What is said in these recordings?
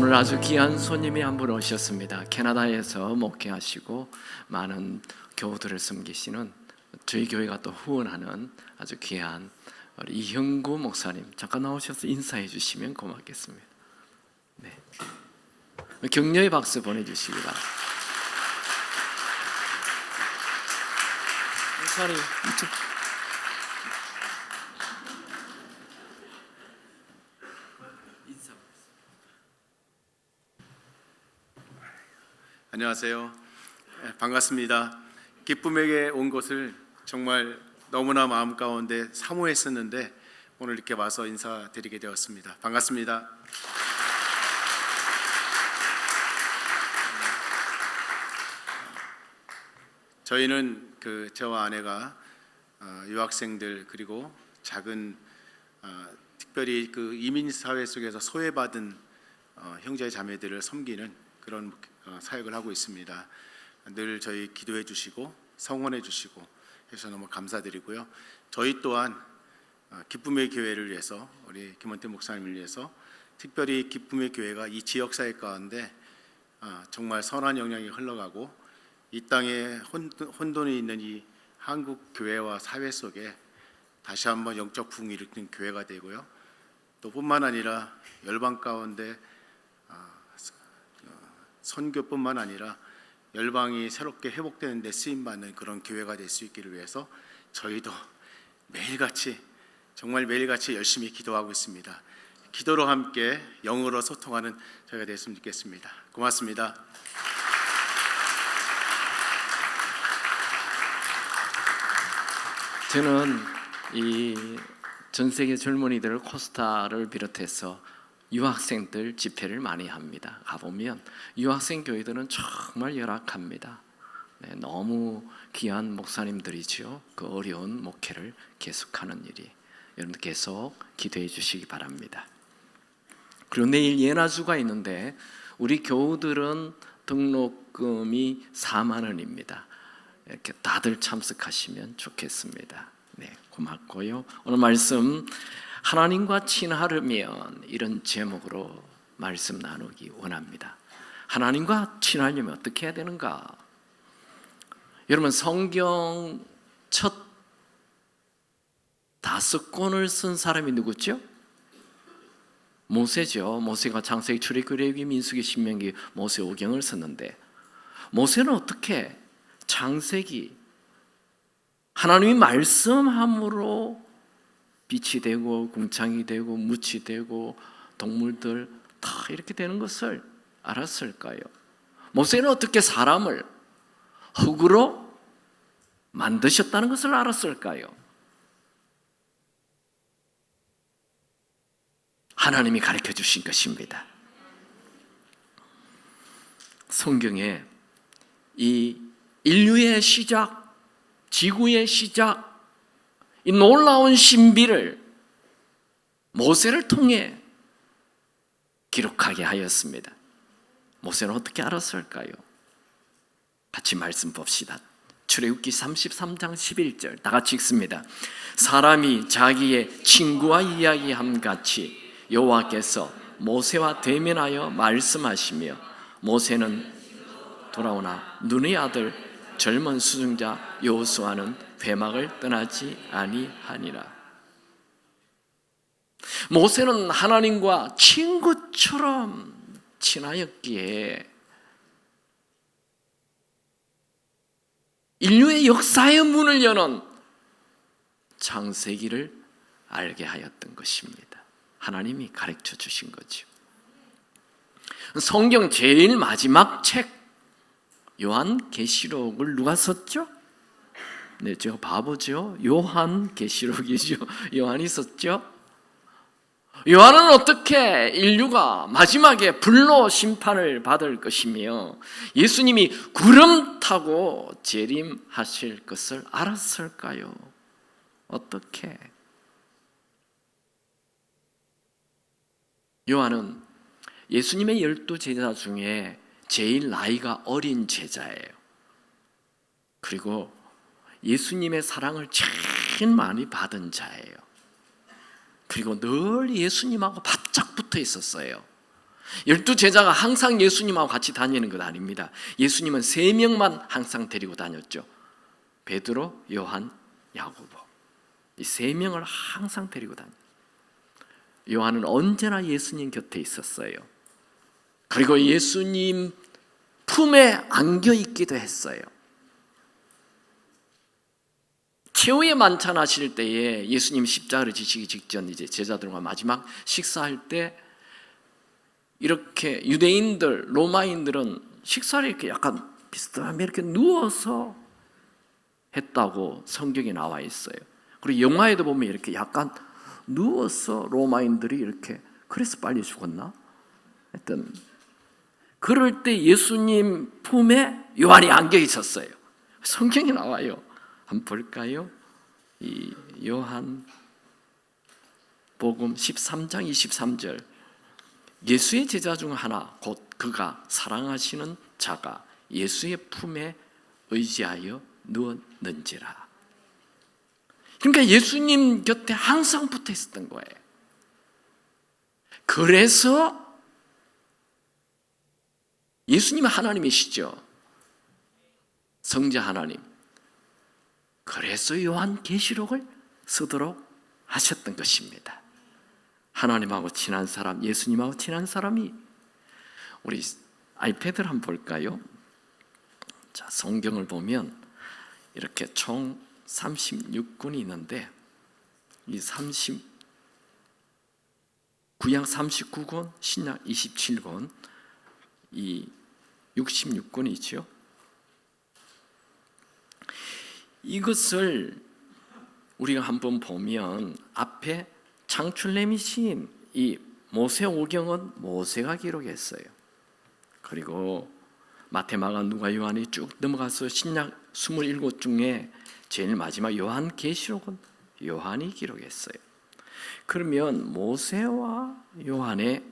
오늘 아주 귀한 손님이 한 분 오셨습니다. 캐나다에서 목회하시고 많은 교우들을 섬기시는 저희 교회가 또 후원하는 아주 귀한 우리 이형구 목사님, 잠깐 나오셔서 인사해 주시면 고맙겠습니다. 네. 격려의 박수 보내주시기 바랍니다. 목사님 이쪽. 안녕하세요. 반갑습니다. 기쁨에게 온 것을 정말 너무나 마음 가운데 사모했었는데 오늘 이렇게 와서 인사드리게 되었습니다. 반갑습니다. 저희는 저와 아내가 유학생들 그리고 작은 특별히 이민 사회 속에서 소외받은 형제 자매들을 섬기는 그런 사역을 하고 있습니다. 늘 저희 기도해 주시고 성원해 주시고 해서 너무 감사드리고요. 저희 또한 기쁨의 교회를 위해서 우리 김원태 목사님을 위해서 특별히 기쁨의 교회가 이 지역 사회 가운데 정말 선한 영향이 흘러가고 이 땅에 혼돈이 있는 이 한국 교회와 사회 속에 다시 한번 영적 부흥을 일으키는 교회가 되고요. 또 뿐만 아니라 열방 가운데 선교뿐만 아니라 열방이 새롭게 회복되는 데 쓰임받는 그런 교회가 될 수 있기를 위해서 저희도 매일같이 정말 매일같이 열심히 기도하고 있습니다. 기도로 함께 영으로 소통하는 저희가 됐으면 좋겠습니다. 고맙습니다. 저는 이 전 세계 젊은이들 코스타를 비롯해서 유학생들 집회를 많이 합니다. 가보면 유학생 교회들은 정말 열악합니다. 네, 너무 귀한 목사님들이죠. 그 어려운 목회를 계속하는 일이 여러분들 계속 기도해 주시기 바랍니다. 그리고 내일 예나주가 있는데 우리 교우들은 등록금이 4만 원입니다. 이렇게 다들 참석하시면 좋겠습니다. 네, 고맙고요. 오늘 말씀 하나님과 친하려면 이런 제목으로 말씀 나누기 원합니다. 하나님과 친하려면 어떻게 해야 되는가? 여러분 성경 첫 5권을 쓴 사람이 누구죠? 모세죠. 모세가 창세기, 출애굽기, 레위기, 민수기, 신명기, 모세오경을 썼는데 모세는 어떻게 창세기 하나님이 말씀함으로 빛이 되고 궁창이 되고 묻이 되고 동물들 다 이렇게 되는 것을 알았을까요? 모세는 어떻게 사람을 흙으로 만드셨다는 것을 알았을까요? 하나님이 가르쳐 주신 것입니다. 성경에 이 인류의 시작, 지구의 시작, 이 놀라운 신비를 모세를 통해 기록하게 하였습니다. 모세는 어떻게 알았을까요? 같이 말씀 봅시다. 출애굽기 33장 11절 다 같이 읽습니다. 사람이 자기의 친구와 이야기함 같이 여호와께서 모세와 대면하여 말씀하시며 모세는 돌아오나 눈의 아들 젊은 수종자 여호수아는 회막을 떠나지 아니하니라. 모세는 하나님과 친구처럼 친하였기에 인류의 역사의 문을 여는 창세기를 알게 하였던 것입니다. 하나님이 가르쳐 주신 거죠. 성경 제일 마지막 책 요한계시록을 누가 썼죠? 네, 제가 바보죠. 요한계시록이죠. 요한이 썼죠. 요한은 어떻게 인류가 마지막에 불로 심판을 받을 것이며 예수님이 구름 타고 재림하실 것을 알았을까요? 어떻게? 요한은 예수님의 12 제자 중에 제일 나이가 어린 제자예요. 그리고 예수님의 사랑을 제일 많이 받은 자예요. 그리고 늘 예수님하고 바짝 붙어 있었어요. 12 제자가 항상 예수님하고 같이 다니는 것 아닙니다. 예수님은 3명만 항상 데리고 다녔죠. 베드로, 요한, 야고보. 이 3명을 항상 데리고 다녔어요. 요한은 언제나 예수님 곁에 있었어요. 그리고 예수님 품에 안겨 있기도 했어요. 최후의 만찬하실 때에 예수님 십자가를 지시기 직전 이제 제자들과 마지막 식사할 때 이렇게 유대인들, 로마인들은 식사를 이렇게 약간 비슷하게 이렇게 누워서 했다고 성경에 나와 있어요. 그리고 영화에도 보면 이렇게 약간 누워서 로마인들이 이렇게 그래서 빨리 죽었나? 하여튼 그럴 때 예수님 품에 요한이 안겨 있었어요. 성경에 나와요. 한번 볼까요? 이 요한 복음 13장 23절 예수의 제자 중 하나 곧 그가 사랑하시는 자가 예수의 품에 의지하여 누웠는지라. 그러니까 예수님 곁에 항상 붙어 있었던 거예요. 그래서 예수님은 하나님이시죠. 성자 하나님. 그래서 요한계시록을 쓰도록 하셨던 것입니다. 하나님하고 친한 사람, 예수님하고 친한 사람이 우리 아이패드를 한번 볼까요? 자, 성경을 보면 이렇게 총 36권이 있는데 이 구약 39권, 신약 27권, 이 66권이죠. 이것을 우리가 한번 보면 앞에 창출내미신 이 모세오경은 모세가 기록했어요. 그리고 마태, 마가, 누가, 요한이 쭉 넘어가서 신약 27 중에 제일 마지막 요한계시록은 요한이 기록했어요. 그러면 모세와 요한의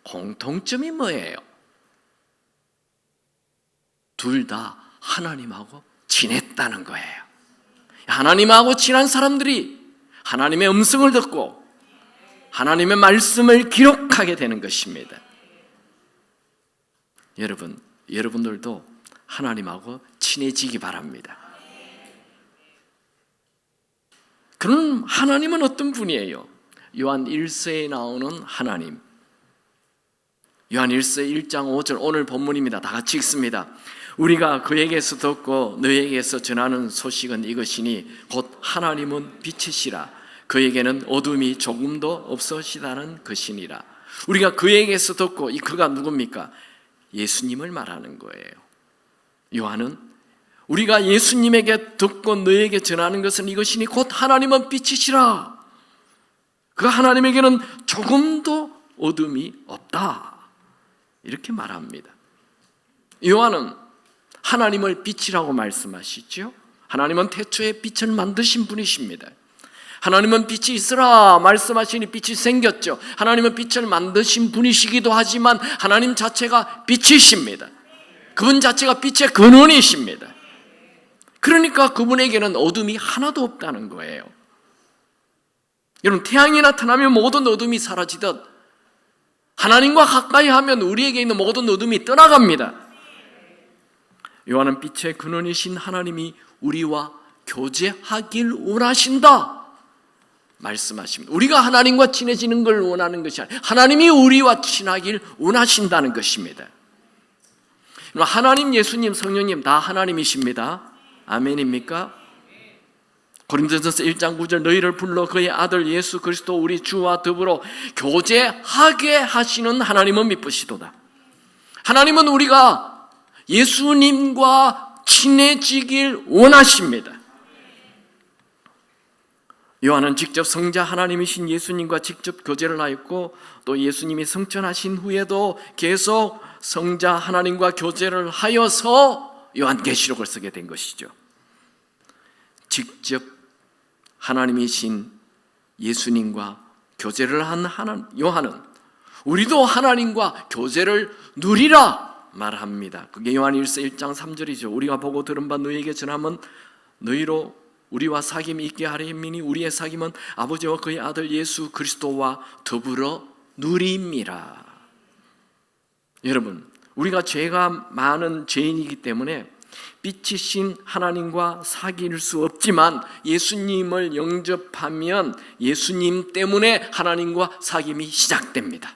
공통점이 뭐예요? 둘 다 하나님하고 친했다는 거예요. 하나님하고 친한 사람들이 하나님의 음성을 듣고 하나님의 말씀을 기록하게 되는 것입니다. 여러분들도 하나님하고 친해지기 바랍니다. 그럼 하나님은 어떤 분이에요? 요한 1서에 나오는 하나님. 요한 1서 1장 5절 오늘 본문입니다. 다 같이 읽습니다. 우리가 그에게서 듣고 너에게서 전하는 소식은 이것이니 곧 하나님은 빛이시라. 그에게는 어둠이 조금도 없으시다는 것이니라. 우리가 그에게서 듣고 이 그가 누굽니까? 예수님을 말하는 거예요. 요한은 우리가 예수님에게 듣고 너에게 전하는 것은 이것이니 곧 하나님은 빛이시라. 그 하나님에게는 조금도 어둠이 없다. 이렇게 말합니다. 요한은 하나님을 빛이라고 말씀하시죠. 하나님은 태초에 빛을 만드신 분이십니다. 하나님은 빛이 있으라 말씀하시니 빛이 생겼죠. 하나님은 빛을 만드신 분이시기도 하지만 하나님 자체가 빛이십니다. 그분 자체가 빛의 근원이십니다. 그러니까 그분에게는 어둠이 하나도 없다는 거예요. 여러분, 태양이 나타나면 모든 어둠이 사라지듯 하나님과 가까이 하면 우리에게 있는 모든 어둠이 떠나갑니다. 요한은 빛의 근원이신 하나님이 우리와 교제하길 원하신다 말씀하십니다. 우리가 하나님과 친해지는 걸 원하는 것이 아니라 하나님이 우리와 친하길 원하신다는 것입니다. 하나님, 예수님, 성령님 다 하나님이십니다. 아멘입니까? 고린도전서 1장 9절 너희를 불러 그의 아들 예수 그리스도 우리 주와 더불어 교제하게 하시는 하나님은 미쁘시도다. 하나님은 우리가 예수님과 친해지길 원하십니다. 요한은 직접 성자 하나님이신 예수님과 직접 교제를 하였고 또 예수님이 성천하신 후에도 계속 성자 하나님과 교제를 하여서 요한계시록을 쓰게 된 것이죠. 직접 하나님이신 예수님과 교제를 한 요한은 우리도 하나님과 교제를 누리라 말합니다. 그게 요한 1서 1장 3절이죠. 우리가 보고 들은 바 너희에게 전하면 너희로 우리와 사귐이 있게 하리이니 우리의 사귐은 아버지와 그의 아들 예수 그리스도와 더불어 누림이라. 여러분, 우리가 죄가 많은 죄인이기 때문에 빛이신 하나님과 사귈 수 없지만 예수님을 영접하면 예수님 때문에 하나님과 사귐이 시작됩니다.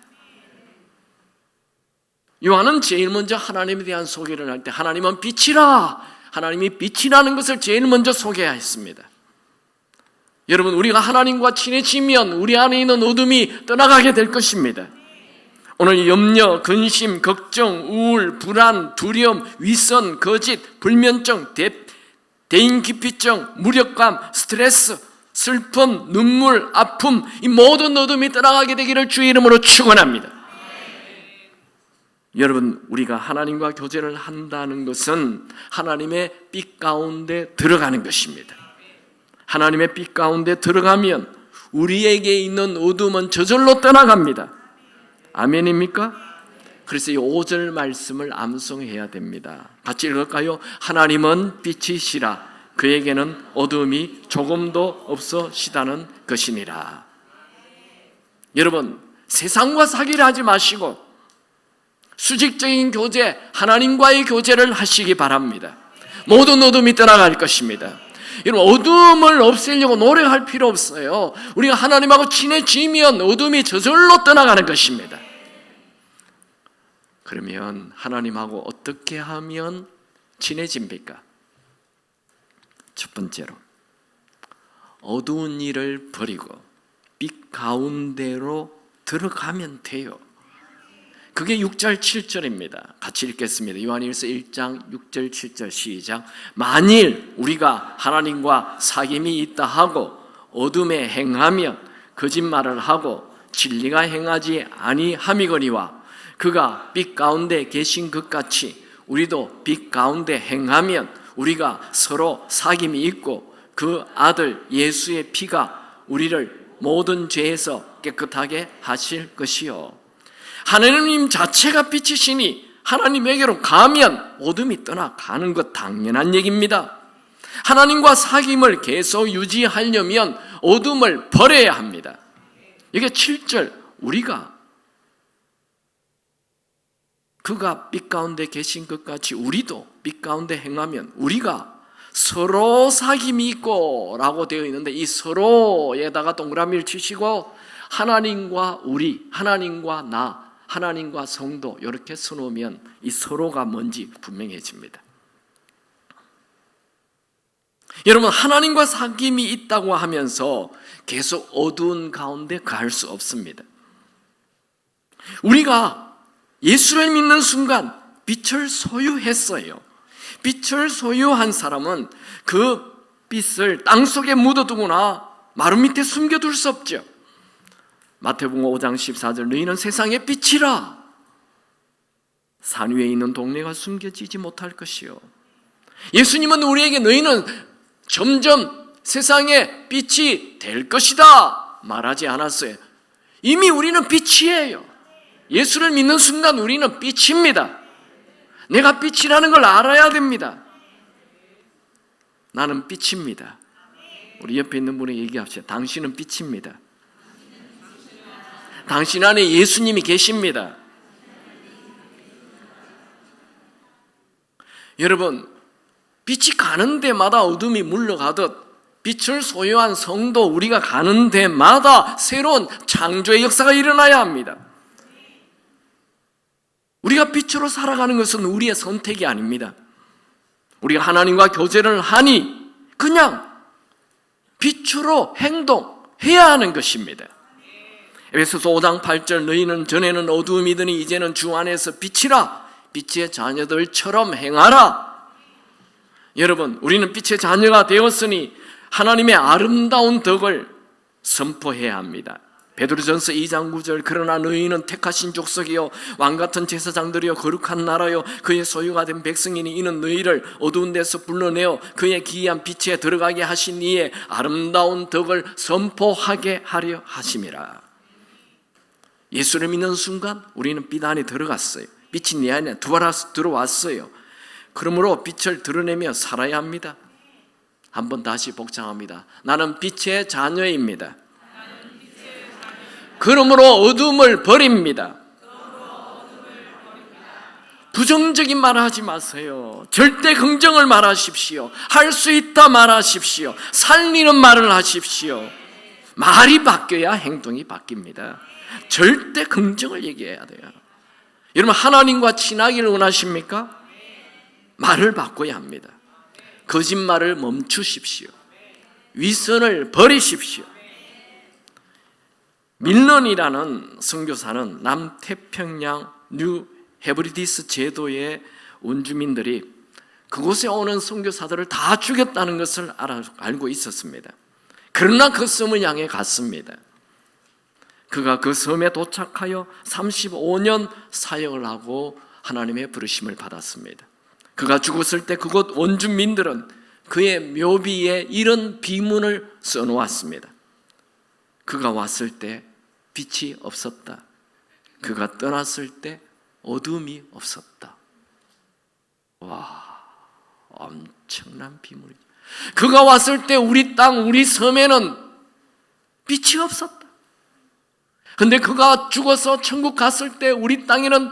요한은 제일 먼저 하나님에 대한 소개를 할 때 하나님은 빛이라, 하나님이 빛이라는 것을 제일 먼저 소개했습니다. 여러분, 우리가 하나님과 친해지면 우리 안에 있는 어둠이 떠나가게 될 것입니다. 오늘 염려, 근심, 걱정, 우울, 불안, 두려움, 위선, 거짓, 불면증, 대인기피증, 무력감, 스트레스, 슬픔, 눈물, 아픔, 이 모든 어둠이 떠나가게 되기를 주의 이름으로 축원합니다. 여러분, 우리가 하나님과 교제를 한다는 것은 하나님의 빛 가운데 들어가는 것입니다. 하나님의 빛 가운데 들어가면 우리에게 있는 어둠은 저절로 떠나갑니다. 아멘입니까? 그래서 이 5절 말씀을 암송해야 됩니다. 같이 읽을까요? 하나님은 빛이시라, 그에게는 어둠이 조금도 없으시다는 것이니라. 여러분, 세상과 사귀려 하지 마시고 수직적인 교제, 하나님과의 교제를 하시기 바랍니다. 모든 어둠이 떠나갈 것입니다. 여러분, 어둠을 없애려고 노력할 필요 없어요. 우리가 하나님하고 친해지면 어둠이 저절로 떠나가는 것입니다. 그러면 하나님하고 어떻게 하면 친해집니까? 첫 번째로, 어두운 일을 버리고 빛 가운데로 들어가면 돼요. 그게 6절 7절입니다. 같이 읽겠습니다. 요한일서 1장 6절 7절 시작. 만일 우리가 하나님과 사귐이 있다 하고 어둠에 행하면 거짓말을 하고 진리가 행하지 아니함이거니와 그가 빛 가운데 계신 것 같이 우리도 빛 가운데 행하면 우리가 서로 사귐이 있고 그 아들 예수의 피가 우리를 모든 죄에서 깨끗하게 하실 것이요. 하나님 자체가 빛이시니 하나님에게로 가면 어둠이 떠나가는 것 당연한 얘기입니다. 하나님과 사귐을 계속 유지하려면 어둠을 버려야 합니다. 이게 7절, 우리가 그가 빛 가운데 계신 것 같이 우리도 빛 가운데 행하면 우리가 서로 사귐이 있고 라고 되어 있는데 이 서로에다가 동그라미를 치시고 하나님과 우리, 하나님과 나, 하나님과 성도 이렇게 써놓으면 이 서로가 뭔지 분명해집니다. 여러분, 하나님과 사귐이 있다고 하면서 계속 어두운 가운데 갈 수 없습니다. 우리가 예수를 믿는 순간 빛을 소유했어요. 빛을 소유한 사람은 그 빛을 땅속에 묻어두거나 마루 밑에 숨겨둘 수 없죠. 마태복음 5장 14절, 너희는 세상의 빛이라. 산 위에 있는 동네가 숨겨지지 못할 것이요. 예수님은 우리에게 너희는 점점 세상의 빛이 될 것이다 말하지 않았어요. 이미 우리는 빛이에요. 예수를 믿는 순간 우리는 빛입니다. 내가 빛이라는 걸 알아야 됩니다. 나는 빛입니다. 우리 옆에 있는 분에게 얘기합시다. 당신은 빛입니다. 당신 안에 예수님이 계십니다. 여러분, 빛이 가는 데마다 어둠이 물러가듯 빛을 소유한 성도 우리가 가는 데마다 새로운 창조의 역사가 일어나야 합니다. 우리가 빛으로 살아가는 것은 우리의 선택이 아닙니다. 우리가 하나님과 교제를 하니 그냥 빛으로 행동해야 하는 것입니다. 에베소서 5장 8절, 너희는 전에는 어두움이더니 이제는 주 안에서 빛이라. 빛의 자녀들처럼 행하라. 여러분, 우리는 빛의 자녀가 되었으니 하나님의 아름다운 덕을 선포해야 합니다. 베드로전서 2장 9절, 그러나 너희는 택하신 족속이요 왕같은 제사장들이요 거룩한 나라요 그의 소유가 된 백성이니 이는 너희를 어두운 데서 불러내어 그의 기이한 빛에 들어가게 하신 이의 아름다운 덕을 선포하게 하려 하심이라. 예수를 믿는 순간 우리는 빛 안에 들어갔어요. 빛이 내 안에 들어왔어요. 그러므로 빛을 드러내며 살아야 합니다. 한번 다시 복창합니다. 나는 빛의 자녀입니다. 그러므로 어둠을 버립니다. 부정적인 말 하지 마세요. 절대 긍정을 말하십시오. 할 수 있다 말하십시오. 살리는 말을 하십시오. 말이 바뀌어야 행동이 바뀝니다. 절대 긍정을 얘기해야 돼요. 여러분, 하나님과 친하기를 원하십니까? 말을 바꿔야 합니다. 거짓말을 멈추십시오. 위선을 버리십시오. 밀런이라는 선교사는 남태평양 뉴 헤브리디스 제도의 원주민들이 그곳에 오는 선교사들을 다 죽였다는 것을 알고 있었습니다. 그러나 그 섬을 향해 갔습니다. 그가 그 섬에 도착하여 35년 사역을 하고 하나님의 부르심을 받았습니다. 그가 죽었을 때 그곳 원주민들은 그의 묘비에 이런 비문을 써놓았습니다. 그가 왔을 때 빛이 없었다. 그가 떠났을 때 어둠이 없었다. 와, 엄청난 비문이죠. 그가 왔을 때 우리 땅, 우리 섬에는 빛이 없었다. 근데 그가 죽어서 천국 갔을 때 우리 땅에는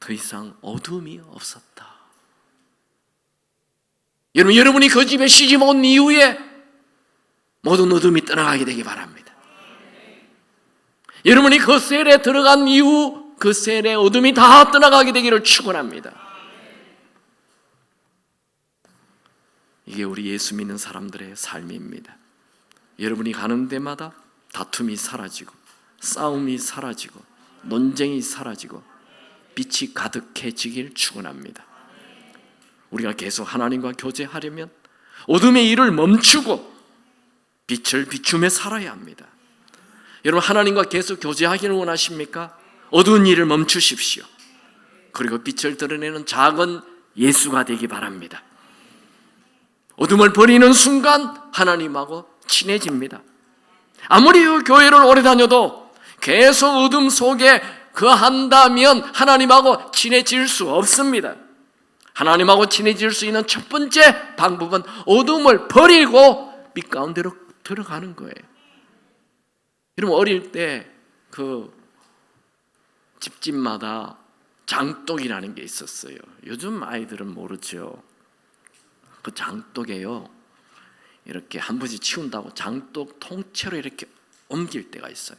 더 이상 어둠이 없었다. 여러분이 그 집에 시집 온 이후에 모든 어둠이 떠나가게 되기 바랍니다. 여러분이 그 셀에 들어간 이후 그 셀의 어둠이 다 떠나가게 되기를 축원합니다. 이게 우리 예수 믿는 사람들의 삶입니다. 여러분이 가는 데마다 다툼이 사라지고 싸움이 사라지고 논쟁이 사라지고 빛이 가득해지길 축원합니다. 우리가 계속 하나님과 교제하려면 어둠의 일을 멈추고 빛을 비추며 살아야 합니다. 여러분, 하나님과 계속 교제하기를 원하십니까? 어두운 일을 멈추십시오. 그리고 빛을 드러내는 작은 예수가 되기 바랍니다. 어둠을 버리는 순간 하나님하고 친해집니다. 아무리 교회를 오래 다녀도 계속 어둠 속에 거한다면 하나님하고 친해질 수 없습니다. 하나님하고 친해질 수 있는 첫 번째 방법은 어둠을 버리고 빛 가운데로 들어가는 거예요. 여러분, 어릴 때 그 집집마다 장독이라는 게 있었어요. 요즘 아이들은 모르죠. 그 장독에요, 이렇게 한 번씩 치운다고 장독 통째로 이렇게 옮길 때가 있어요.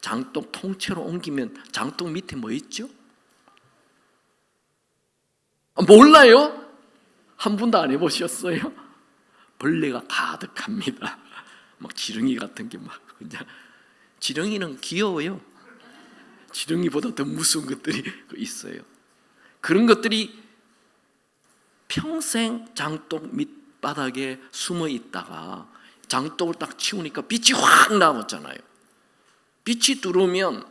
장독 통째로 옮기면 장독 밑에 뭐 있죠? 몰라요? 한 번도 안 해보셨어요? 벌레가 가득합니다. 막 지렁이 같은 게 막 그냥. 지렁이는 귀여워요. 지렁이보다 더 무서운 것들이 있어요. 그런 것들이 평생 장독 밑바닥에 숨어 있다가 장독을 딱 치우니까 빛이 확 나왔잖아요. 빛이 들어오면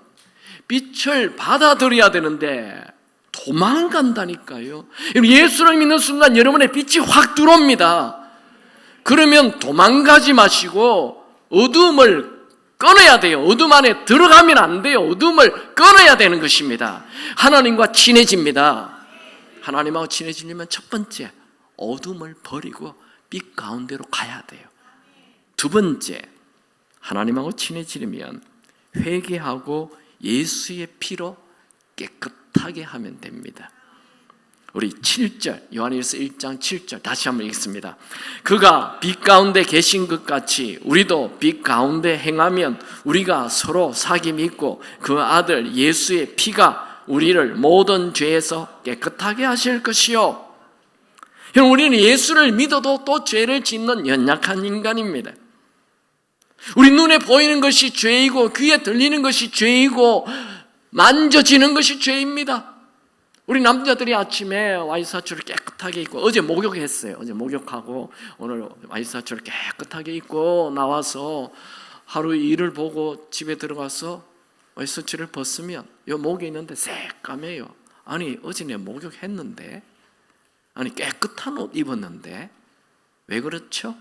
빛을 받아들여야 되는데 도망간다니까요. 예수를 믿는 순간 여러분의 빛이 확 들어옵니다. 그러면 도망가지 마시고 어둠을 끊어야 돼요. 어둠 안에 들어가면 안 돼요. 어둠을 끊어야 되는 것입니다. 하나님과 친해집니다. 하나님하고 친해지려면 첫 번째, 어둠을 버리고 빛 가운데로 가야 돼요. 두 번째, 하나님하고 친해지려면 회개하고 예수의 피로 깨끗하게 하면 됩니다. 우리 7절, 요한일서 1장 7절 다시 한번 읽겠습니다. 그가 빛 가운데 계신 것 같이 우리도 빛 가운데 행하면 우리가 서로 사귐이 있고 그 아들 예수의 피가 우리를 모든 죄에서 깨끗하게 하실 것이요. 여러분, 우리는 예수를 믿어도 또 죄를 짓는 연약한 인간입니다. 우리 눈에 보이는 것이 죄이고 귀에 들리는 것이 죄이고 만져지는 것이 죄입니다. 우리 남자들이 아침에 와이셔츠를 깨끗하게 입고, 어제 목욕했어요. 어제 목욕하고 오늘 와이셔츠를 깨끗하게 입고 나와서 하루 일을 보고 집에 들어가서 와이셔츠를 벗으면 요 목에 있는데 새까매요. 아니, 어제 내 목욕했는데, 아니 깨끗한 옷 입었는데 왜 그렇죠?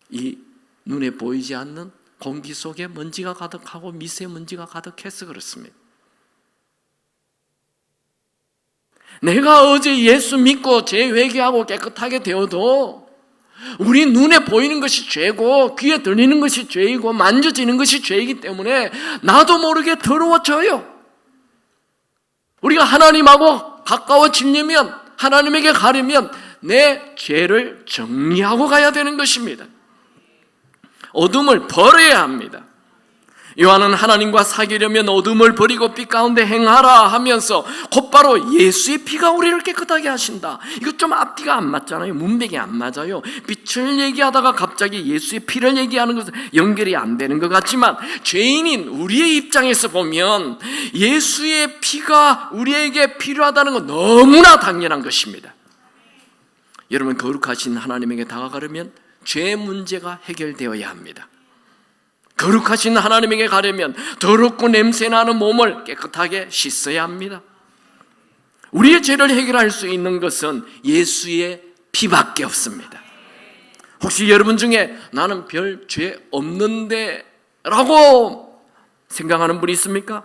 이 눈에 보이지 않는 공기 속에 먼지가 가득하고 미세먼지가 가득해서 그렇습니다. 내가 어제 예수 믿고 재회개하고 깨끗하게 되어도 우리 눈에 보이는 것이 죄고 귀에 들리는 것이 죄이고 만져지는 것이 죄이기 때문에 나도 모르게 더러워져요. 우리가 하나님하고 가까워지려면, 하나님에게 가려면 내 죄를 정리하고 가야 되는 것입니다. 어둠을 버려야 합니다. 요한은 하나님과 사귀려면 어둠을 버리고 빛 가운데 행하라 하면서 곧바로 예수의 피가 우리를 깨끗하게 하신다. 이거 좀 앞뒤가 안 맞잖아요. 문맥이 안 맞아요. 빛을 얘기하다가 갑자기 예수의 피를 얘기하는 것은 연결이 안 되는 것 같지만, 죄인인 우리의 입장에서 보면 예수의 피가 우리에게 필요하다는 건 너무나 당연한 것입니다. 여러분, 거룩하신 하나님에게 다가가려면 죄 문제가 해결되어야 합니다. 거룩하신 하나님에게 가려면 더럽고 냄새나는 몸을 깨끗하게 씻어야 합니다. 우리의 죄를 해결할 수 있는 것은 예수의 피밖에 없습니다. 혹시 여러분 중에 나는 별 죄 없는데 라고 생각하는 분이 있습니까?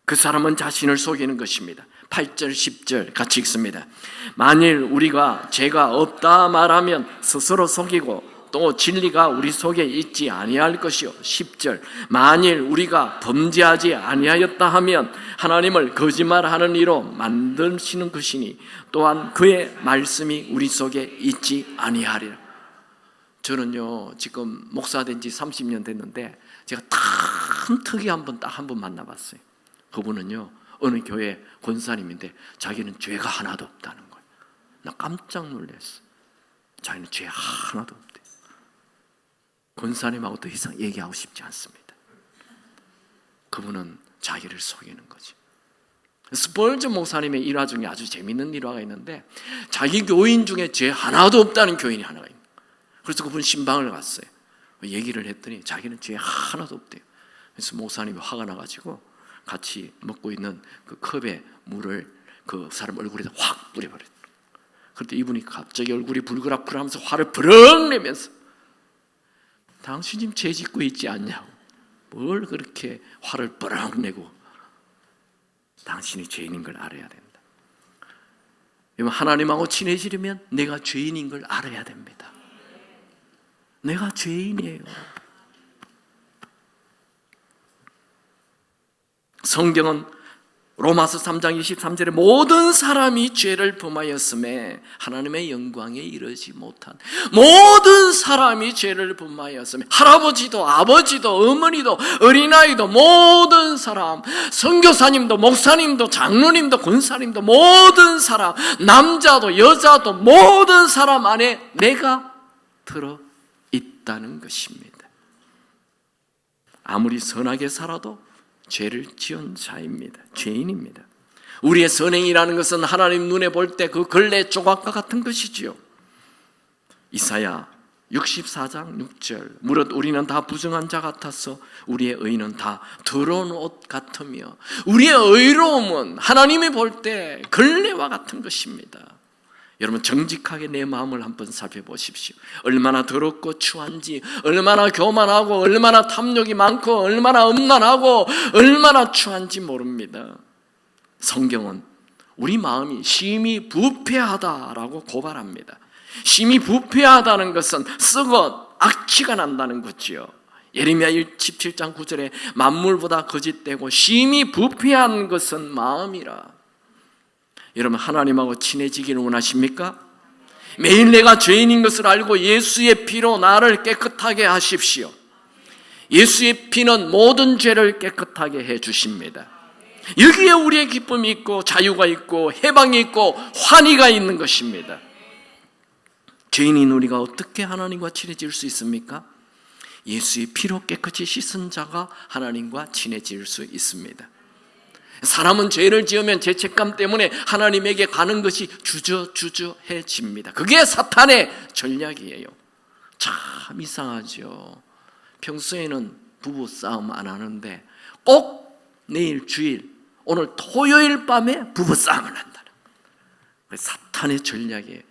그 사람은 자신을 속이는 것입니다. 8절 10절 같이 읽습니다. 만일 우리가 죄가 없다 말하면 스스로 속이고 또 진리가 우리 속에 있지 아니할 것이요. 10절 만일 우리가 범죄하지 아니하였다 하면 하나님을 거짓말하는 이로 만드시는 것이니 또한 그의 말씀이 우리 속에 있지 아니하리라. 저는요 지금 목사된 지 30년 됐는데 제가 참 특이한 분 딱 한 분 만나봤어요. 그분은요 어느 교회 권사님인데 자기는 죄가 하나도 없다는 거예요. 나 깜짝 놀랐어. 자기는 죄 하나도 없대. 권사님하고 더 이상 얘기하고 싶지 않습니다. 그분은 자기를 속이는 거지. 스펄즈 목사님의 일화 중에 아주 재밌는 일화가 있는데, 자기 교인 중에 죄 하나도 없다는 교인이 하나가 있는 거예요. 그래서 그분 신방을 갔어요. 얘기를 했더니 자기는 죄 하나도 없대요. 그래서 목사님이 화가 나가지고 같이 먹고 있는 그 컵에 물을 그 사람 얼굴에다 확 뿌려버렸어요. 그런데 이분이 갑자기 얼굴이 불그락불하면서 화를 버럭 내면서, 당신 지금 죄 짓고 있지 않냐고, 뭘 그렇게 화를 버럭 내고, 당신이 죄인인 걸 알아야 된다. 하나님하고 친해지려면 내가 죄인인 걸 알아야 됩니다. 내가 죄인이에요. 성경은 로마서 3장 23절에 모든 사람이 죄를 범하였음에 하나님의 영광에 이르지 못한, 모든 사람이 죄를 범하였음에, 할아버지도 아버지도 어머니도 어린아이도 모든 사람, 선교사님도 목사님도 장로님도 권사님도 모든 사람, 남자도 여자도 모든 사람 안에 내가 들어있다는 것입니다. 아무리 선하게 살아도 죄를 지은 자입니다. 죄인입니다. 우리의 선행이라는 것은 하나님 눈에 볼 때 그 걸레 조각과 같은 것이지요. 이사야 64장 6절 무릇 우리는 다 부정한 자 같아서 우리의 의는 다 더러운 옷 같으며 우리의 의로움은 하나님이 볼 때 걸레와 같은 것입니다. 여러분, 정직하게 내 마음을 한번 살펴보십시오. 얼마나 더럽고 추한지, 얼마나 교만하고 얼마나 탐욕이 많고 얼마나 음란하고 얼마나 추한지 모릅니다. 성경은 우리 마음이 심히 부패하다라고 고발합니다. 심히 부패하다는 것은 썩어 악취가 난다는 거지요. 예레미야 17장 9절에 만물보다 거짓되고 심히 부패한 것은 마음이라. 여러분, 하나님하고 친해지기를 원하십니까? 매일 내가 죄인인 것을 알고 예수의 피로 나를 깨끗하게 하십시오. 예수의 피는 모든 죄를 깨끗하게 해주십니다. 여기에 우리의 기쁨이 있고 자유가 있고 해방이 있고 환희가 있는 것입니다. 죄인인 우리가 어떻게 하나님과 친해질 수 있습니까? 예수의 피로 깨끗이 씻은 자가 하나님과 친해질 수 있습니다. 사람은 죄를 지으면 죄책감 때문에 하나님에게 가는 것이 주저해집니다. 그게 사탄의 전략이에요. 참 이상하죠. 평소에는 부부 싸움 안 하는데 꼭 내일 주일, 오늘 토요일 밤에 부부 싸움을 한다는 거예요. 사탄의 전략이에요.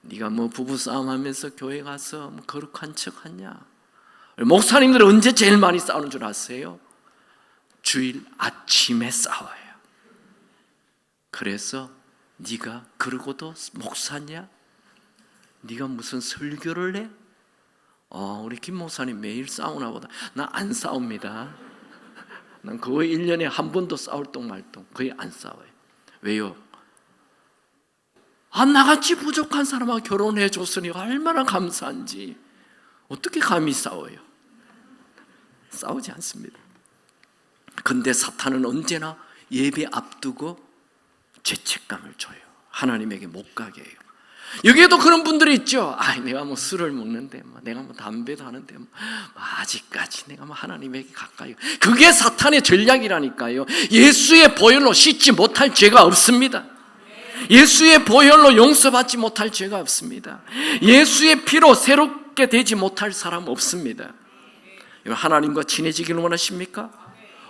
네가 뭐 부부 싸움 하면서 교회 가서 뭐 거룩한 척 하냐? 목사님들은 언제 제일 많이 싸우는 줄 아세요? 주일 아침에 싸워요. 그래서 네가 그러고도 목사냐? 네가 무슨 설교를 해? 우리 김 목사님 매일 싸우나 보다. 나 안 싸웁니다. 난 거의 1년에 한 번도 싸울 똥 말 똥 거의 안 싸워요. 왜요? 나같이 부족한 사람하고 결혼해 줬으니 얼마나 감사한지. 어떻게 감히 싸워요? 싸우지 않습니다. 근데 사탄은 언제나 예배 앞두고 죄책감을 줘요. 하나님에게 못 가게 해요. 여기에도 그런 분들이 있죠. 내가 뭐 술을 먹는데, 내가 뭐 담배도 하는데, 아직까지 내가 뭐 하나님에게 가까이. 그게 사탄의 전략이라니까요. 예수의 보혈로 씻지 못할 죄가 없습니다. 예수의 보혈로 용서받지 못할 죄가 없습니다. 예수의 피로 새롭게 되지 못할 사람 없습니다. 하나님과 친해지기를 원하십니까?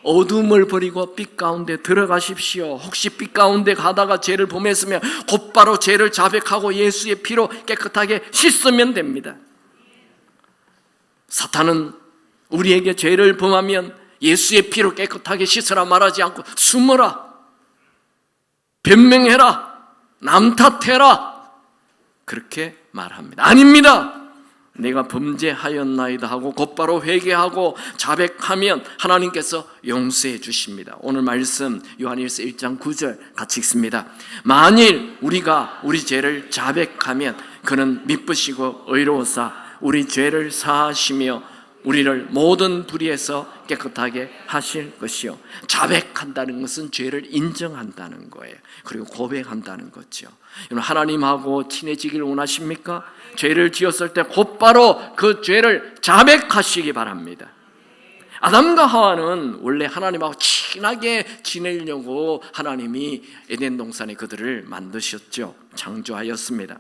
어둠을 버리고 빛 가운데 들어가십시오. 혹시 빛 가운데 가다가 죄를 범했으면 곧바로 죄를 자백하고 예수의 피로 깨끗하게 씻으면 됩니다. 사탄은 우리에게 죄를 범하면 예수의 피로 깨끗하게 씻으라 말하지 않고 숨어라, 변명해라, 남 탓해라 그렇게 말합니다. 아닙니다. 내가 범죄하였나이다 하고 곧바로 회개하고 자백하면 하나님께서 용서해 주십니다. 오늘 말씀 요한일서 1장 9절 같이 읽습니다. 만일 우리가 우리 죄를 자백하면 그는 미쁘시고 의로우사 우리 죄를 사하시며 우리를 모든 불의에서 깨끗하게 하실 것이요. 자백한다는 것은 죄를 인정한다는 거예요. 그리고 고백한다는 거죠. 하나님하고 친해지기를 원하십니까? 죄를 지었을 때 곧바로 그 죄를 자백하시기 바랍니다. 아담과 하와는 원래 하나님하고 친하게 지내려고 하나님이 에덴 동산에 그들을 만드셨죠. 창조하였습니다.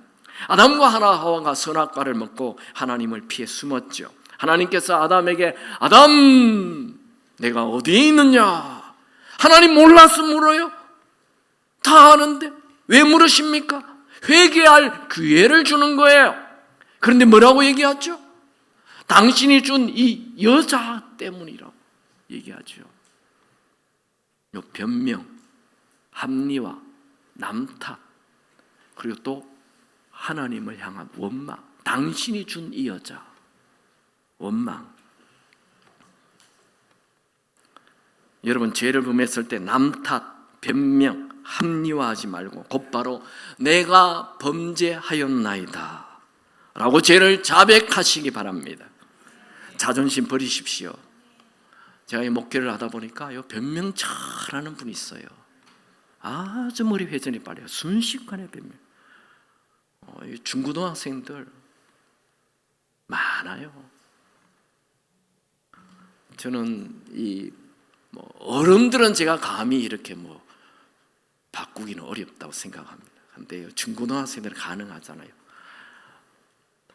아담과 하와가 선악과를 먹고 하나님을 피해 숨었죠. 하나님께서 아담에게 아담 내가 어디에 있느냐? 하나님 몰라서 물어요? 다 아는데 왜 물으십니까? 회개할 기회를 주는 거예요. 그런데 뭐라고 얘기하죠? 당신이 준 이 여자 때문이라고 얘기하죠. 요 변명, 합리화, 남탓, 그리고 또 하나님을 향한 원망. 당신이 준 이 여자, 원망. 여러분 죄를 범했을 때 남탓, 변명, 합리화하지 말고 곧바로 내가 범죄하였나이다 라고 죄를 자백하시기 바랍니다. 자존심 버리십시오. 제가 이 목회를 하다 보니까 변명 잘하는 분이 있어요. 아주 머리 회전이 빠르요. 순식간에 변명. 중고등학생들 많아요. 저는 어른들은 제가 감히 이렇게 바꾸기는 어렵다고 생각합니다. 근데 중고등학생들은 가능하잖아요.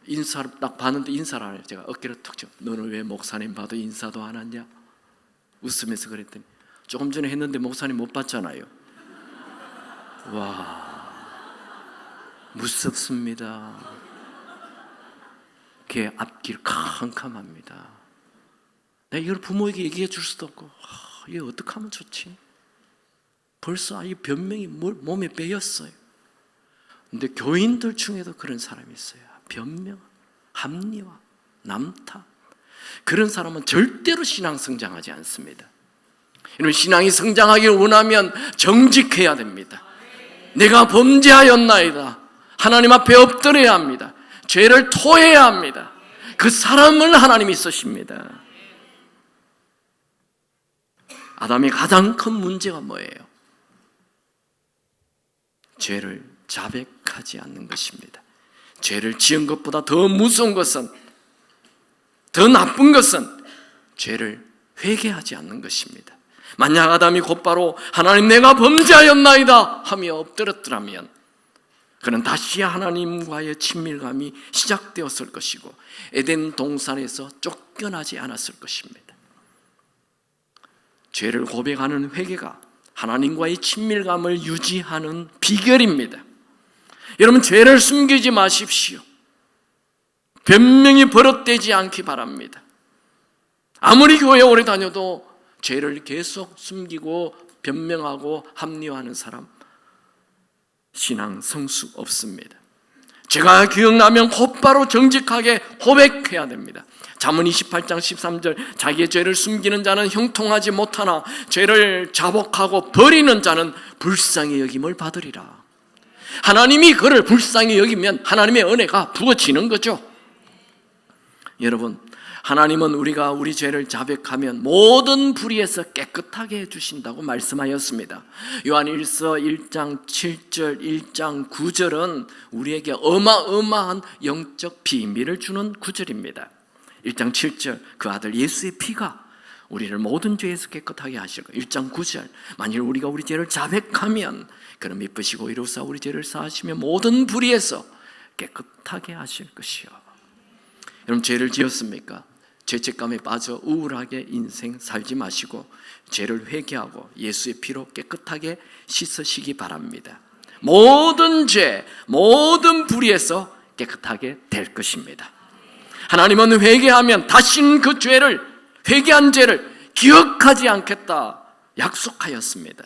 인사를 딱 봤는데 인사를 안 해요. 제가 어깨를 툭 쳐. 너는 왜 목사님 봐도 인사도 안 하냐? 웃으면서 그랬더니 조금 전에 했는데 목사님 못 봤잖아요. 와, 무섭습니다. 걔 앞길 캄캄합니다. 내가 이걸 부모에게 얘기해 줄 수도 없고 얘 어떻게 하면 좋지? 벌써 이 변명이 몸에 배였어요. 근데 교인들 중에도 그런 사람이 있어요. 변명, 합리화, 남탓. 그런 사람은 절대로 신앙 성장하지 않습니다. 이런 신앙이 성장하기를 원하면 정직해야 됩니다. 내가 범죄하였나이다. 하나님 앞에 엎드려야 합니다. 죄를 토해야 합니다. 그 사람을 하나님이 쓰십니다. 아담의 가장 큰 문제가 뭐예요? 죄를 자백하지 않는 것입니다. 죄를 지은 것보다 더 무서운 것은, 더 나쁜 것은 죄를 회개하지 않는 것입니다. 만약 아담이 곧바로 하나님 내가 범죄하였나이다 하며 엎드렸더라면 그는 다시 하나님과의 친밀감이 시작되었을 것이고 에덴 동산에서 쫓겨나지 않았을 것입니다. 죄를 고백하는 회개가 하나님과의 친밀감을 유지하는 비결입니다. 여러분 죄를 숨기지 마십시오. 변명이 버릇되지 않기 바랍니다. 아무리 교회 오래 다녀도 죄를 계속 숨기고 변명하고 합리화하는 사람 신앙 성숙 없습니다. 제가 기억나면 곧바로 정직하게 고백해야 됩니다. 잠언 28장 13절 자기의 죄를 숨기는 자는 형통하지 못하나 죄를 자복하고 버리는 자는 불쌍히 여김을 받으리라. 하나님이 그를 불쌍히 여기면 하나님의 은혜가 부어지는 거죠. 여러분, 하나님은 우리가 우리 죄를 자백하면 모든 불의에서 깨끗하게 해주신다고 말씀하였습니다. 요한 1서 1장 7절 1장 9절은 우리에게 어마어마한 영적 비밀을 주는 구절입니다. 1장 7절 그 아들 예수의 피가 우리를 모든 죄에서 깨끗하게 하실 것. 1장 9절 만일 우리가 우리 죄를 자백하면 그는 미쁘시고 이로써 우리 죄를 사하시며 모든 불의에서 깨끗하게 하실 것이요. 여러분, 죄를 지었습니까? 죄책감에 빠져 우울하게 인생 살지 마시고 죄를 회개하고 예수의 피로 깨끗하게 씻으시기 바랍니다. 모든 죄, 모든 불의에서 깨끗하게 될 것입니다. 하나님은 회개하면 다시는 그 죄를, 회개한 죄를 기억하지 않겠다 약속하였습니다.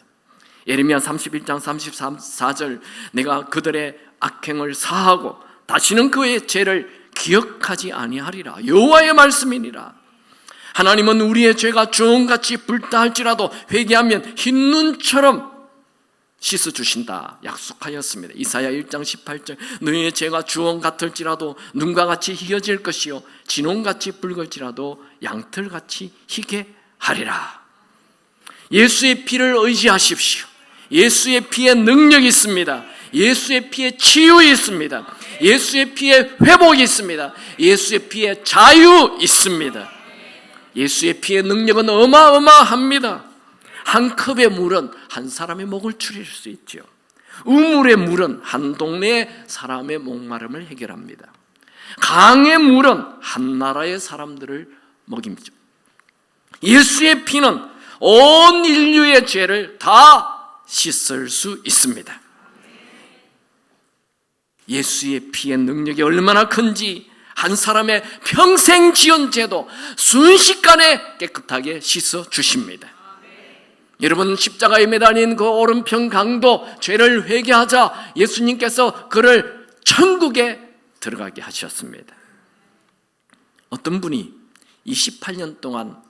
예레미야 31장 34절 내가 그들의 악행을 사하고 다시는 그의 죄를 기억하지 아니하리라. 여호와의 말씀이니라. 하나님은 우리의 죄가 주홍같이 붉다 할지라도 회개하면 흰 눈처럼 씻어주신다 약속하였습니다. 이사야 1장 18절 너희의 죄가 주홍 같을지라도 눈과 같이 희어질 것이요 진홍같이 붉을지라도 양털같이 희게 하리라. 예수의 피를 의지하십시오. 예수의 피에 능력이 있습니다. 예수의 피에 치유가 있습니다. 예수의 피에 회복이 있습니다. 예수의 피에 자유 있습니다. 예수의 피의 능력은 어마어마합니다. 한 컵의 물은 한 사람의 목을 추릴 수 있죠. 우물의 물은 한 동네의 사람의 목마름을 해결합니다. 강의 물은 한 나라의 사람들을 먹입니다. 예수의 피는 온 인류의 죄를 다 씻을 수 있습니다. 예수의 피의 능력이 얼마나 큰지 한 사람의 평생 지은 죄도 순식간에 깨끗하게 씻어 주십니다. 여러분, 십자가에 매달린 그 오른편 강도 죄를 회개하자 예수님께서 그를 천국에 들어가게 하셨습니다. 어떤 분이 28년 동안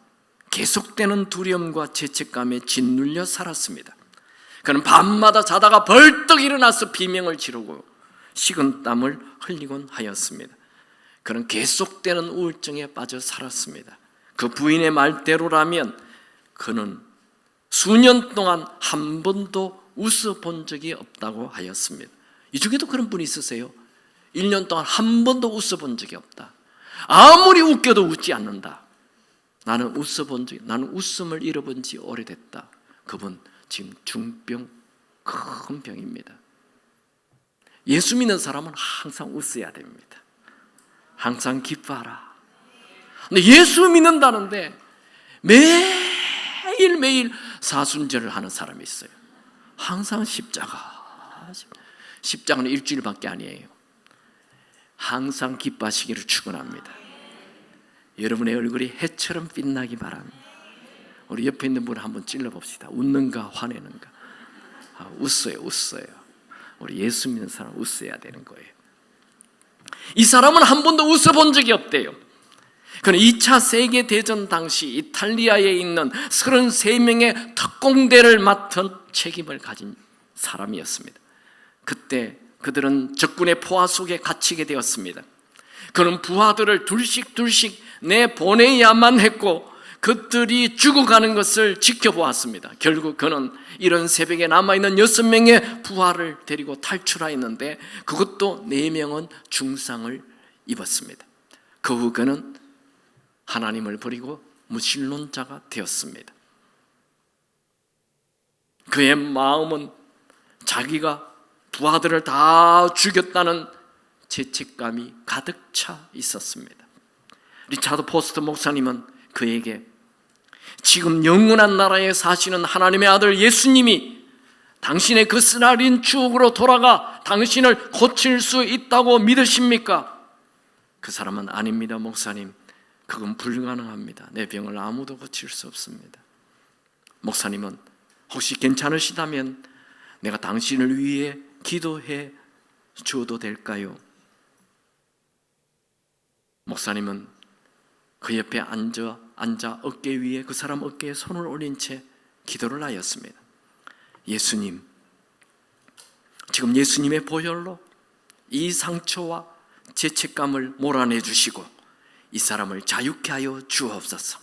계속되는 두려움과 죄책감에 짓눌려 살았습니다. 그는 밤마다 자다가 벌떡 일어나서 비명을 지르고 식은 땀을 흘리곤 하였습니다. 그는 계속되는 우울증에 빠져 살았습니다. 그 부인의 말대로라면 그는 수년 동안 한 번도 웃어본 적이 없다고 하였습니다. 이 중에도 그런 분이 있으세요? 1년 동안 한 번도 웃어본 적이 없다. 아무리 웃겨도 웃지 않는다. 나는 웃음을 잃어본 지 오래됐다. 그분 지금 중병, 큰 병입니다. 예수 믿는 사람은 항상 웃어야 됩니다. 항상 기뻐하라. 근데 예수 믿는다는데 매일매일 사순절을 하는 사람이 있어요. 항상 십자가는 일주일밖에 아니에요. 항상 기뻐하시기를 축원합니다. 여러분의 얼굴이 해처럼 빛나기 바랍니다. 우리 옆에 있는 분을 한번 찔러봅시다. 웃는가 화내는가? 웃어요. 우리 예수 믿는 사람은 웃어야 되는 거예요. 이 사람은 한 번도 웃어본 적이 없대요. 그는 2차 세계대전 당시 이탈리아에 있는 33명의 특공대를 맡은 책임을 가진 사람이었습니다. 그때 그들은 적군의 포화 속에 갇히게 되었습니다. 그는 부하들을 둘씩 내보내야만 했고 그들이 죽어가는 것을 지켜보았습니다. 결국 그는 이런 새벽에 남아있는 6명의 부하를 데리고 탈출하였는데 그것도 4명은 중상을 입었습니다. 그 후 그는 하나님을 버리고 무신론자가 되었습니다. 그의 마음은 자기가 부하들을 다 죽였다는 죄책감이 가득 차 있었습니다. 리차드 포스트 목사님은 그에게 지금 영원한 나라에 사시는 하나님의 아들 예수님이 당신의 그 쓰라린 추억으로 돌아가 당신을 고칠 수 있다고 믿으십니까? 그 사람은 아닙니다, 목사님. 그건 불가능합니다. 내 병을 아무도 고칠 수 없습니다. 목사님은 혹시 괜찮으시다면 내가 당신을 위해 기도해 주어도 될까요? 목사님은 그 옆에 앉아 어깨 위에 그 사람 어깨에 손을 올린 채 기도를 하였습니다. 예수님, 지금 예수님의 보혈로 이 상처와 죄책감을 몰아내 주시고 이 사람을 자유케 하여 주옵소서.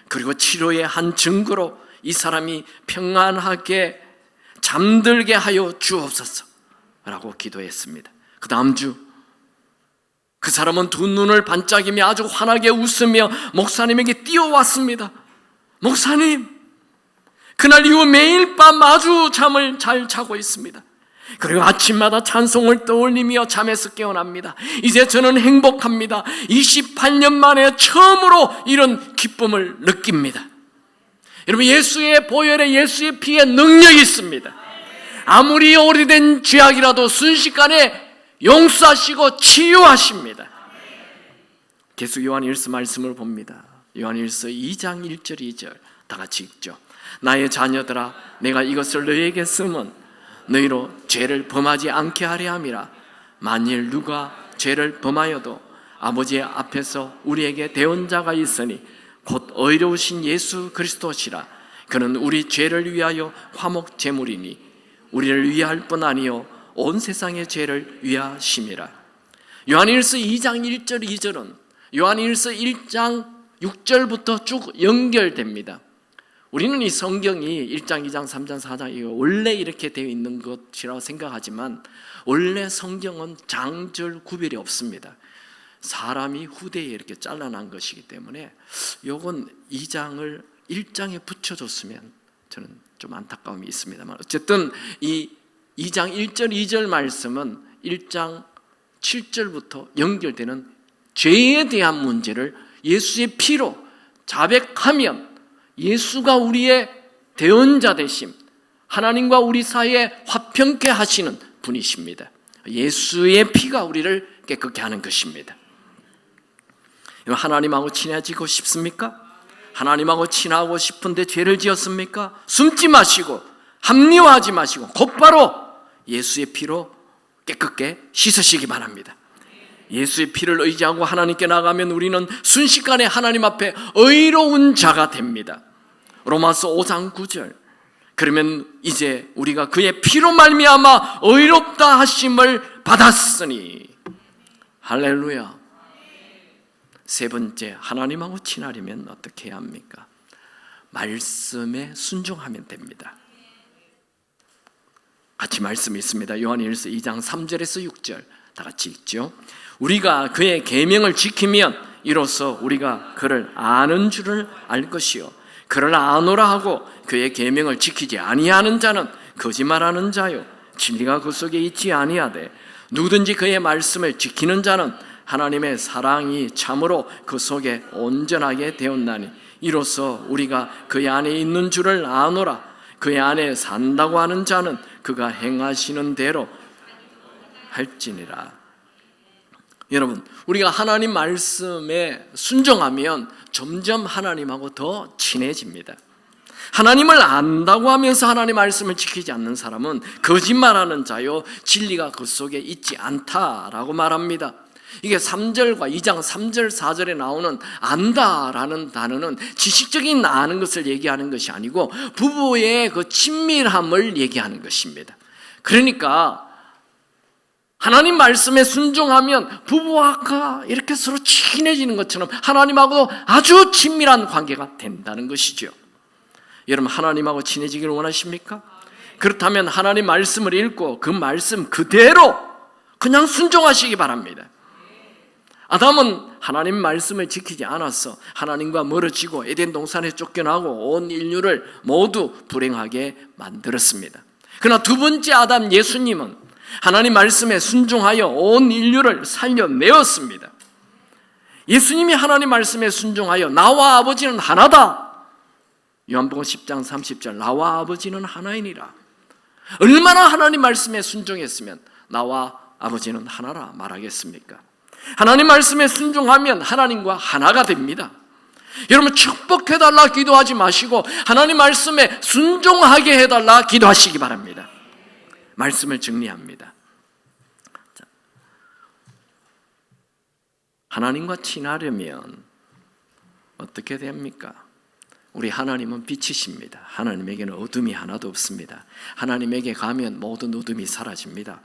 그리고 치료의 한 증거로 이 사람이 평안하게 잠들게 하여 주옵소서 라고 기도했습니다. 그 다음 주 그 사람은 두 눈을 반짝이며 아주 환하게 웃으며 목사님에게 뛰어왔습니다. 목사님, 그날 이후 매일 밤 아주 잠을 잘 자고 있습니다. 그리고 아침마다 찬송을 떠올리며 잠에서 깨어납니다. 이제 저는 행복합니다. 28년 만에 처음으로 이런 기쁨을 느낍니다. 여러분, 예수의 보혈에 예수의 피에 능력이 있습니다. 아무리 오래된 죄악이라도 순식간에 용서하시고 치유하십니다. 계속 요한일서 말씀을 봅니다. 요한일서 2장 1절 2절 다 같이 읽죠. 나의 자녀들아, 내가 이것을 너희에게 쓰면 너희로 죄를 범하지 않게 하려 함이라. 만일 누가 죄를 범하여도 아버지 앞에서 우리에게 대언자가 있으니 곧 의로우신 예수 그리스도시라. 그는 우리 죄를 위하여 화목 제물이니 우리를 위할 뿐 아니요 온 세상의 죄를 위하심이라. 요한일서 2장 1절 2절은 요한일서 1장 6절부터 쭉 연결됩니다. 우리는 이 성경이 1장, 2장, 3장, 4장 원래 이렇게 되어 있는 것이라고 생각하지만 원래 성경은 장절 구별이 없습니다. 사람이 후대에 이렇게 잘라난 것이기 때문에 이건 2장을 1장에 붙여줬으면 저는 좀 안타까움이 있습니다만, 어쨌든 이 2장 1절 2절 말씀은 1장 7절부터 연결되는 죄에 대한 문제를 예수의 피로 자백하면 예수가 우리의 대언자 되심, 하나님과 우리 사이에 화평케 하시는 분이십니다. 예수의 피가 우리를 깨끗게 하는 것입니다. 하나님하고 친해지고 싶습니까? 하나님하고 친하고 싶은데 죄를 지었습니까? 숨지 마시고 합리화하지 마시고 곧바로 예수의 피로 깨끗게 씻으시기 바랍니다. 예수의 피를 의지하고 하나님께 나가면 우리는 순식간에 하나님 앞에 의로운 자가 됩니다. 로마서 5장 9절, 그러면 이제 우리가 그의 피로 말미암아 의롭다 하심을 받았으니, 할렐루야. 세 번째, 하나님하고 친하려면 어떻게 해야 합니까? 말씀에 순종하면 됩니다. 같이 말씀이 있습니다. 요한일서 2장 3절에서 6절 다 같이 읽죠. 우리가 그의 계명을 지키면 이로써 우리가 그를 아는 줄을 알 것이요 그를 아노라 하고 그의 계명을 지키지 아니하는 자는 거짓말하는 자요 진리가 그 속에 있지 아니하되 누구든지 그의 말씀을 지키는 자는 하나님의 사랑이 참으로 그 속에 온전하게 되었나니 이로써 우리가 그의 안에 있는 줄을 아노라. 그의 안에 산다고 하는 자는 그가 행하시는 대로 할지니라. 여러분, 우리가 하나님 말씀에 순종하면 점점 하나님하고 더 친해집니다. 하나님을 안다고 하면서 하나님 말씀을 지키지 않는 사람은 거짓말하는 자요 진리가 그 속에 있지 않다라고 말합니다. 이게 3절과 2장 3절 4절에 나오는 안다라는 단어는 지식적인 아는 것을 얘기하는 것이 아니고 부부의 그 친밀함을 얘기하는 것입니다. 그러니까 하나님 말씀에 순종하면 부부와 아까 이렇게 서로 친해지는 것처럼 하나님하고 아주 친밀한 관계가 된다는 것이죠. 여러분, 하나님하고 친해지기를 원하십니까? 그렇다면 하나님 말씀을 읽고 그 말씀 그대로 그냥 순종하시기 바랍니다. 아담은 하나님 말씀을 지키지 않아서 하나님과 멀어지고 에덴 동산에 쫓겨나고 온 인류를 모두 불행하게 만들었습니다. 그러나 두 번째 아담 예수님은 하나님 말씀에 순종하여 온 인류를 살려내었습니다. 예수님이 하나님 말씀에 순종하여 나와 아버지는 하나다. 요한복음 10장 30절 나와 아버지는 하나이니라. 얼마나 하나님 말씀에 순종했으면 나와 아버지는 하나라 말하겠습니까? 하나님 말씀에 순종하면 하나님과 하나가 됩니다. 여러분, 축복해달라 기도하지 마시고 하나님 말씀에 순종하게 해달라 기도하시기 바랍니다. 말씀을 정리합니다. 하나님과 친하려면 어떻게 됩니까? 우리 하나님은 빛이십니다. 하나님에게는 어둠이 하나도 없습니다. 하나님에게 가면 모든 어둠이 사라집니다.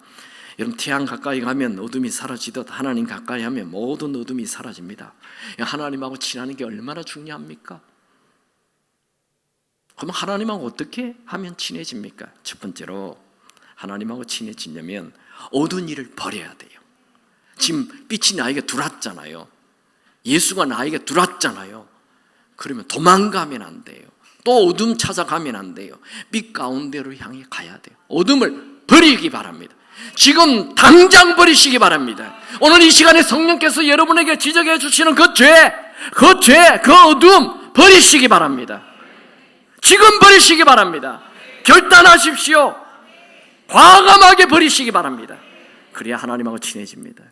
여러분, 태양 가까이 가면 어둠이 사라지듯 하나님 가까이 하면 모든 어둠이 사라집니다. 하나님하고 친하는 게 얼마나 중요합니까? 그럼 하나님하고 어떻게 하면 친해집니까? 첫 번째로 하나님하고 친해지려면 어두운 일을 버려야 돼요. 지금 빛이 나에게 들어왔잖아요. 예수가 나에게 들어왔잖아요. 그러면 도망가면 안 돼요. 또 어둠 찾아가면 안 돼요. 빛 가운데로 향해 가야 돼요. 어둠을 버리기 바랍니다. 지금 당장 버리시기 바랍니다. 오늘 이 시간에 성령께서 여러분에게 지적해 주시는 그 죄, 그 어둠 버리시기 바랍니다. 지금 버리시기 바랍니다. 결단하십시오. 과감하게 버리시기 바랍니다. 그래야 하나님하고 친해집니다.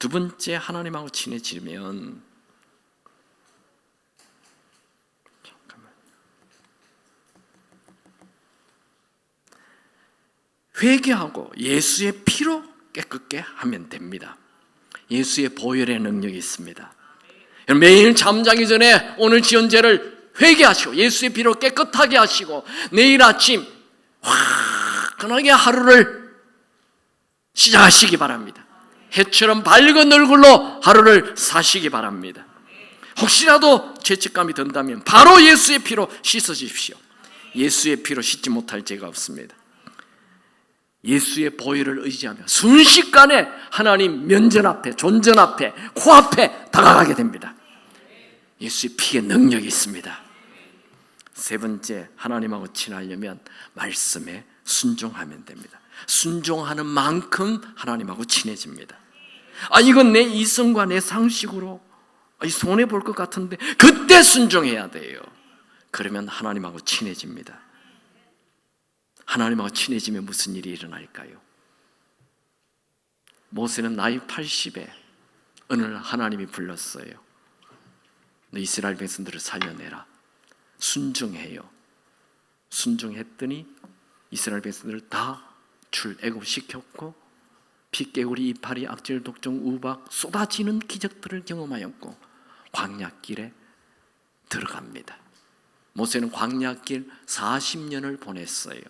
두 번째, 하나님하고 친해지면 회개하고 예수의 피로 깨끗게 하면 됩니다. 예수의 보혈의 능력이 있습니다. 매일 잠자기 전에 오늘 지은 죄를 회개하시고 예수의 피로 깨끗하게 하시고 내일 아침 화끈하게 하루를 시작하시기 바랍니다. 해처럼 밝은 얼굴로 하루를 사시기 바랍니다. 혹시라도 죄책감이 든다면 바로 예수의 피로 씻어주십시오. 예수의 피로 씻지 못할 죄가 없습니다. 예수의 보혈을 의지하며 순식간에 하나님 면전 앞에, 존전 앞에, 코앞에 다가가게 됩니다. 예수의 피의 능력이 있습니다. 세 번째, 하나님하고 친하려면 말씀에 순종하면 됩니다. 순종하는 만큼 하나님하고 친해집니다. 이건 내 이성과 내 상식으로 손해 볼 것 같은데 그때 순종해야 돼요. 그러면 하나님하고 친해집니다. 하나님하고 친해지면 무슨 일이 일어날까요? 모세는 나이 80에 어느 날 하나님이 불렀어요. 너 이스라엘 백성들을 살려내라. 순종해요. 순종했더니 이스라엘 백성들을 다 출애굽시켰고 핏개구리, 이파리, 악질, 독종, 우박 쏟아지는 기적들을 경험하였고 광야길에 들어갑니다. 모세는 광야길 40년을 보냈어요.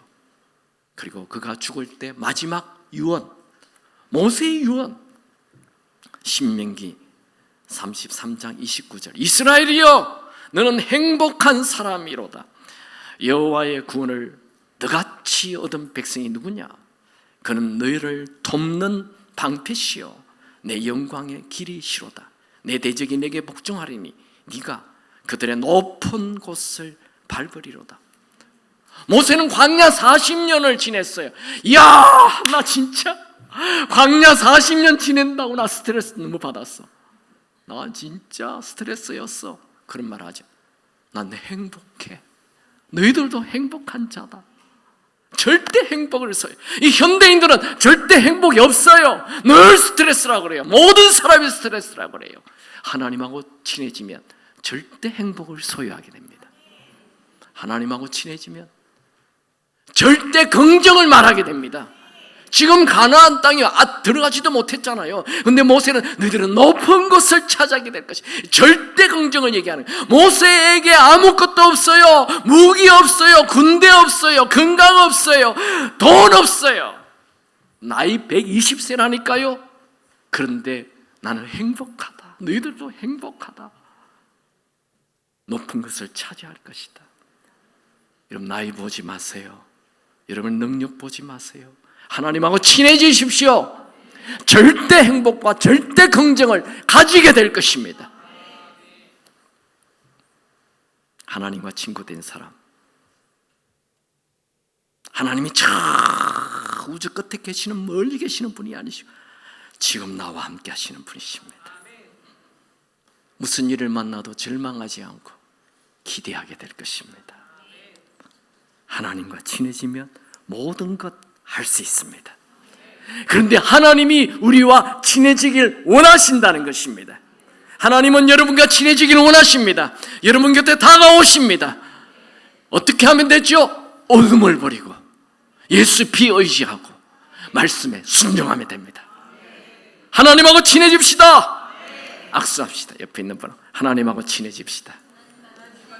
그리고 그가 죽을 때 마지막 유언, 모세의 유언, 신명기 33장 29절, 이스라엘이여 너는 행복한 사람이로다. 여호와의 구원을 너같이 얻은 백성이 누구냐? 그는 너희를 돕는 방패시요 내 영광의 길이시로다. 내 대적이 내게 복종하리니 네가 그들의 높은 곳을 밟으리로다. 모세는 광야 40년을 지냈어요. 이야, 나 진짜 광야 40년 지낸다고 나 스트레스 너무 받았어. 나 진짜 스트레스였어. 그런 말 하죠. 난 행복해. 너희들도 행복한 자다. 절대 행복을 써요. 이 현대인들은 절대 행복이 없어요. 늘 스트레스라고 그래요. 모든 사람이 스트레스라고 그래요. 하나님하고 친해지면 절대 행복을 소유하게 됩니다. 하나님하고 친해지면 절대 긍정을 말하게 됩니다. 지금 가나안 땅에 들어가지도 못했잖아요. 근데 모세는 너희들은 높은 곳을 차지하게 될 것이 절대 긍정을 얘기하는 거예요. 모세에게 아무것도 없어요. 무기 없어요. 군대 없어요. 건강 없어요. 돈 없어요. 나이 120세라니까요. 그런데 나는 행복하다. 너희들도 행복하다. 높은 것을 차지할 것이다. 여러분, 나이 보지 마세요. 여러분, 능력 보지 마세요. 하나님하고 친해지십시오. 절대 행복과 절대 긍정을 가지게 될 것입니다. 하나님과 친구된 사람, 하나님이 저 우주 끝에 계시는, 멀리 계시는 분이 아니시고 지금 나와 함께 하시는 분이십니다. 무슨 일을 만나도 절망하지 않고 기대하게 될 것입니다. 하나님과 친해지면 모든 것 할 수 있습니다. 그런데 하나님이 우리와 친해지길 원하신다는 것입니다. 하나님은 여러분과 친해지길 원하십니다. 여러분 곁에 다가오십니다. 어떻게 하면 되죠? 어둠을 버리고 예수 피 의지하고 말씀에 순종하면 됩니다. 하나님하고 친해집시다. 악수합시다. 옆에 있는 분 하나님하고 친해집시다.